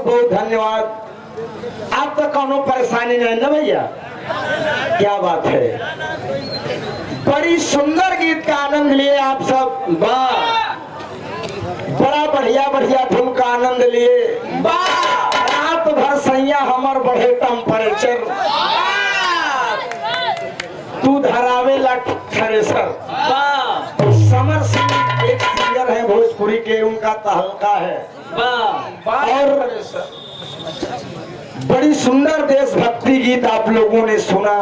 बहुत धन्यवाद। आप तो कोनो परेशानी नहीं ना भैया, क्या बात है। बड़ी सुंदर गीत का आनंद लिए आप सब, वाह। बड़ा बढ़िया बढ़िया धुन का आनंद लिए, वाह। रात भर सैया हमर बढ़े टेम्परेचर, तू धरावे ला थ्रेसर, वाह। समर सिंह एक सिंगर है भोजपुरी के, उनका तहलका है, वाह। और बड़ी सुंदर देशभक्ति गीत आप लोगों ने सुना।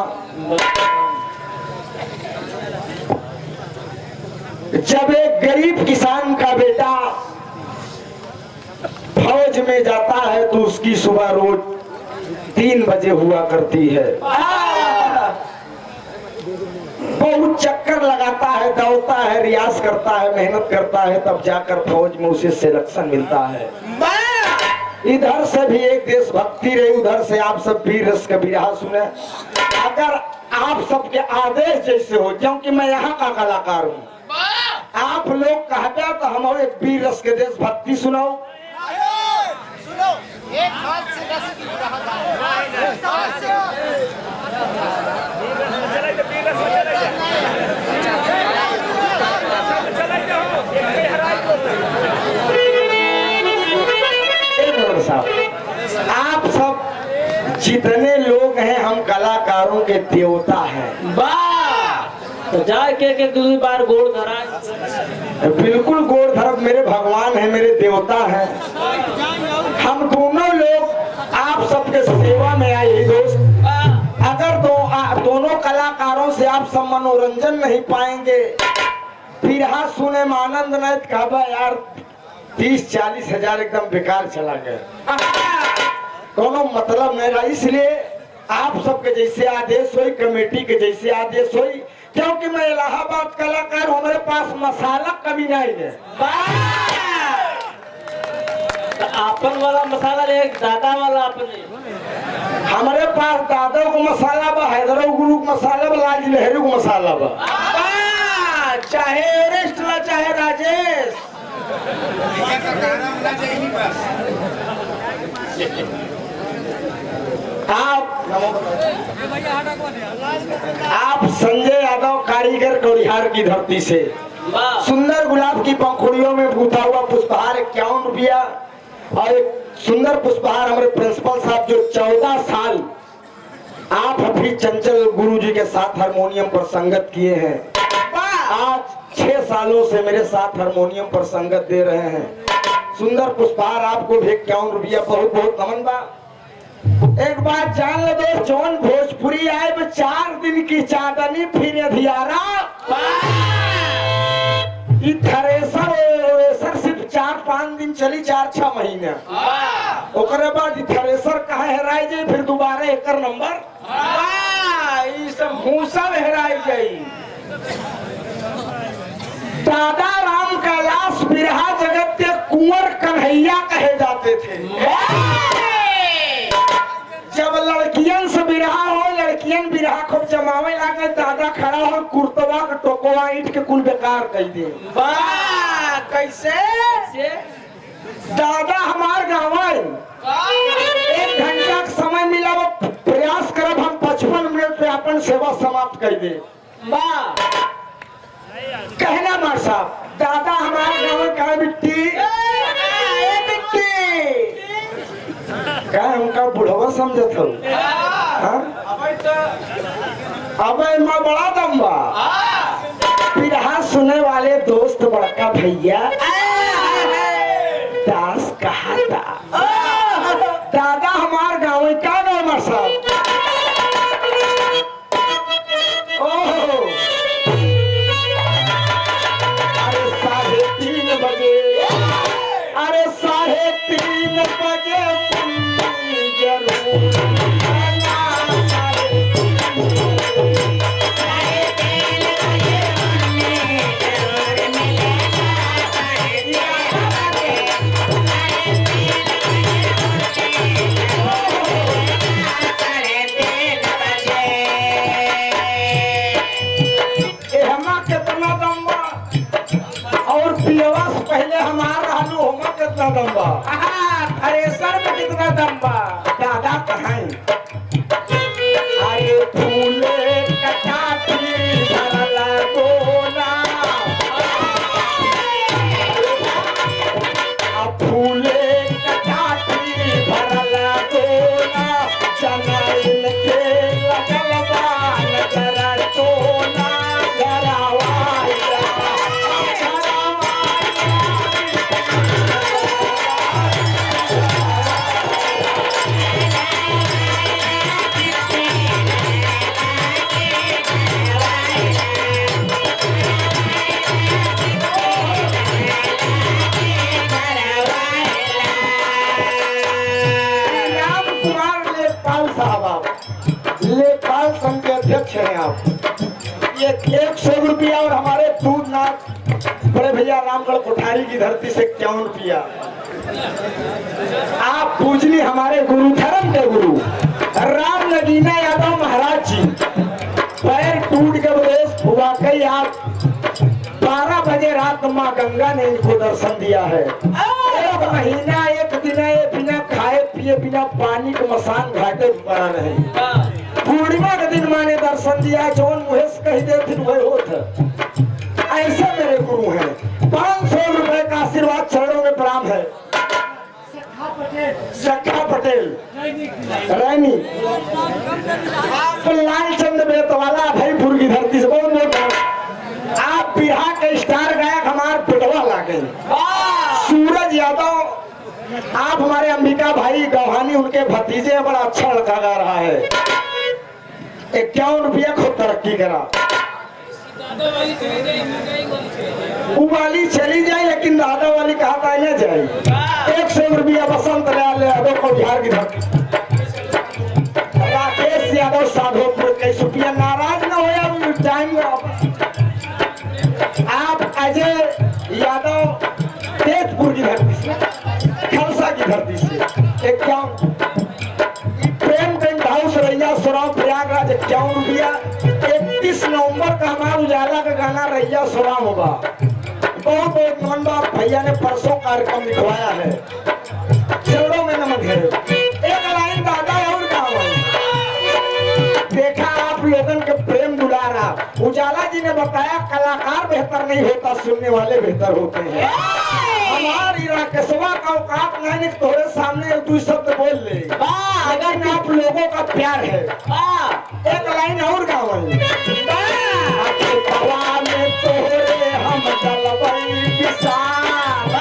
जब एक गरीब किसान का बेटा फौज में जाता है तो उसकी सुबह रोज 3 बजे हुआ करती है। बहुत चक्कर लगाता है, दौड़ता है, रियाज करता है, मेहनत करता है, तब जाकर फौज में उसे सिलेक्शन मिलता है। इधर से भी एक देशभक्ति रही, उधर से आप सब वीर रस का बिरहा सुने। अगर आप सबके आदेश जैसे हो, क्योंकि मैं यहाँ का कलाकार हूँ, आप लोग कहते तो हम एक वीर रस के देशभक्ति सुनाओ। एक हाथ से आप सब जितने लोग हैं हम कलाकारों के देवता हैं, वाह। तो जाके दूसरी बार गोड़ धरा, बिल्कुल गोड़ धर्म मेरे भगवान है, मेरे देवता है। हम दोनों लोग आप सबके सेवा में आए दोस्त। अगर दोनों कलाकारों से आप सब मनोरंजन नहीं पाएंगे, बिरहा सुने में आनंद नहीं, कहबा यार 30-40 हजार एकदम बेकार चला गया, दोनों मतलब नहीं रहा। इसलिए आप सबके जैसे आदेश हुई, कमेटी के जैसे आदेश हुई, क्योंकि मैं इलाहाबाद कलाकार, हमारे पास मसाला कभी नहीं है। तो आपन वाला मसाला रहे, दादा वाला अपने, हमारे पास दादा को मसाला बा, हैदरो गुरु को मसाला बा, लाज लहरी को मसाला बा, चाहे एवरेस्ट ला चाहे राजेश। आप संजय यादव कारीगर कौड़िहार की धरती से, सुंदर गुलाब की पंखुड़ियों में गूंथा हुआ पुष्पहार 51 रुपया, और एक सुंदर पुष्पहार हमारे प्रिंसिपल साहब जो 14 साल आप अभी चंचल गुरुजी के साथ हारमोनियम पर संगत किए हैं, आज 6 सालों से मेरे साथ हारमोनियम पर संगत दे रहे हैं। सुंदर पुष्पहार आपको भी 51 रुपया, बहुत बहुत नमन बा। एक बात जान ले दोस्त, जौन भोजपुरी आए 4 दिन की चांदनी फिर अधियारा, थ्रेसर सिर्फ 4-5 दिन चली, 4-6 महीने, ओकरे बाद थ्रेसर कहा हेराई जाए, फिर दोबारा एकर नंबर सब हेराई जाई। दादा राम कैलाश बिरहा जगत के कुंवर कन्हैया कहे जाते थे। जब लड़कियन से बिरहा हो, लड़कियन बिरहा खूब जमावे लागे, दादा खड़ा हो कुर्तवा के टोकवा ईट के कुल बेकार कह दे। वाह, कैसे दादा हमार गाँव 1 घंटा का समय मिला, वो प्रयास करब हम 55 मिनट पे अपन सेवा समाप्त कर दे। वाह, कहना मार साहब, दादा हमारे गाँव का बिट्टी क्या उनका बुढ़वा समझत हो, अब मैं बड़ा दम्बा। बिरहा सुने वाले दोस्त बड़का भैया दास कहा था, दादा हमार गाँव का गाँव साहब। ओहो, अरे 3:30 बजे, अरे 3:30 बजे पहले हमारा कितना लंबा, थ्रेसर में कितना दम बा? दादा कहाँ? अरे फूले कटाती भरला गोला, फूले कटाती भरला गोला, चनाइल के लगल बा नजर टोला, गरावाया लेखपाल संघ के अध्यक्ष हैं आप। ये 100 रुपया और हमारे दूधनाथ बड़े भैया रामगढ़ कोठारी की धरती से 51 रुपया। आप पूजनी हमारे गुरु, धर्म के गुरु राम नगीना यादव महाराज जी, पैर टूट के विदेश हुआ कई आप 12 बजे रात माँ गंगा ने इनको दर्शन दिया है। एक महीना एक दिन बिना खाए पिए बिना पानी के मसान घाटे मरा नहीं। पूर्णिमा के दिन माँ ने दर्शन दिया, जौन मुहे से कही दे फिर वही होत। ऐसे मेरे गुरु हैं। 500 रुपए का आशीर्वाद चरणों में प्रणाम है। सखा पटेल रैनी, आप लालचंद बेतवाला भईपुर की धरती से बहुत बहुत। आप बिहार के स्टार गायक हमारे पिटवा लागे। सूरज यादव, आप हमारे अंबिका भाई गौहानी उनके भतीजे, बड़ा अच्छा लड़का गा रहा है। 51 रुपया खूब तरक्की करा। उबाली चली जाए लेकिन दादा वाली कहा था न जाए। 100 रुपया बसंत लाल यादव को बिहार की धरती। राकेश यादव साधोपुर 21 रुपया। नाराज न हो टाइम आप अजय यादव तेजपुर की धरती से, खलसा की धरती से 51। प्रेम टेंट हाउस रैया सुराम प्रयागराज 51 रुपया। 31 नवंबर का हमारा उजाला का गाना रैया सुराम होगा। बहुत बहुत नमन बाप भैया ने परसों कार्यक्रम लिखवाया है। चलो में नमन है। एक लाइन दादा और गाँव देखा आप लोगन के प्रेम दुलारा। उजाला जी ने बताया कलाकार बेहतर नहीं होता, सुनने वाले बेहतर होते हैं। हमारी राकेशवा का औकात नहीं थोड़े सामने 2 शब्द बोल ले, अगर आप लोगों का प्यार है। एक लाइन और गावल में तोरे हम डलबई विशाल।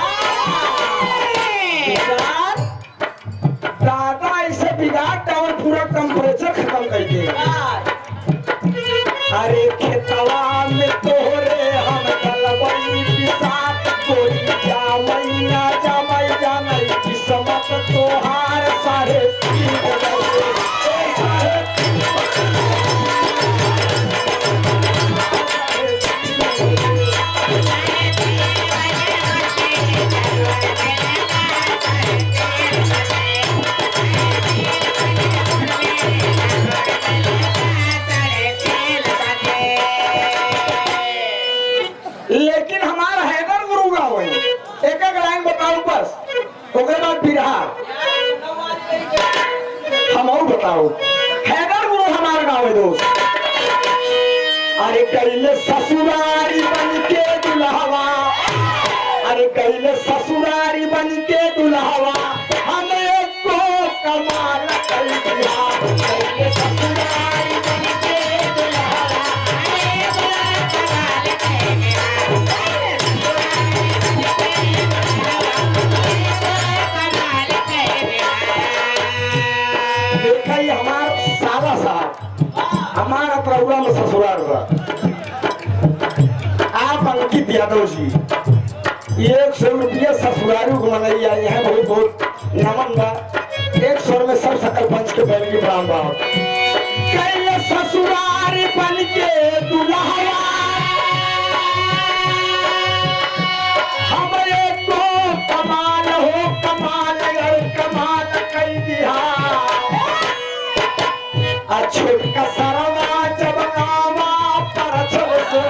दादा ऐसे बिगाड़ और पूरा टेम्परेचर खत्म कर दिया। अरे खेतवा में तोरे हम डलबई विशाल, कोई जामैया जामई जानई किस्मत तोहार सारे लेकिन हमारा हैदर गुरु गाँव है। एक लाइन बताओ बस, ओकरे बाद बिरहा हम और बताओ। हैदर गुरु हमारा गाँव है दोस्त। अरे कैले ससुरारी बन के दुल्हवा, अरे कैले ससुरारी बन के दुल्हवा, हमें को कमाल कर दिया। कैले ससुरारी बन के दुल्हवा, हमारा प्रभुआ में ससुराल हुआ। आप अंकित यादव जी 100 रुपया ससुरारू को मनाई आई है। बहुत बहुत नमन बा। 100 में सब सकल पंच के बैल की प्राण बा। कैले ससुरारी बन के दुल्हवा, हमें को कमाल हो कमाल कमाल कर दिया। छोट का सरवा जब आवा परछल से,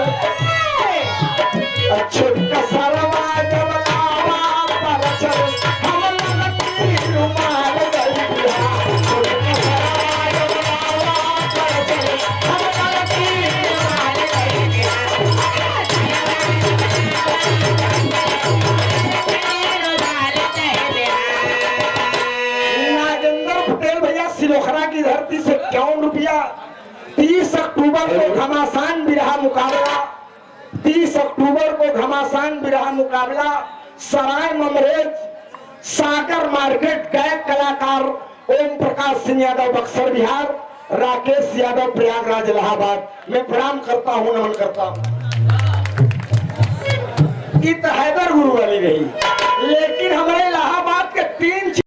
छोट का सरवा जब आवा परछल, हम लगती अक्टूबर को घमासान बिरहा मुकाबला, 30 अक्टूबर को घमासान बिरहा मुकाबला सराय ममरेज सागर मार्केट गायक कलाकार ओम प्रकाश सिंह यादव बक्सर बिहार, राकेश यादव प्रयागराज इलाहाबाद। मैं प्रणाम करता हूं, नमन करता हूं। इत हैदर गुरु वाली रही।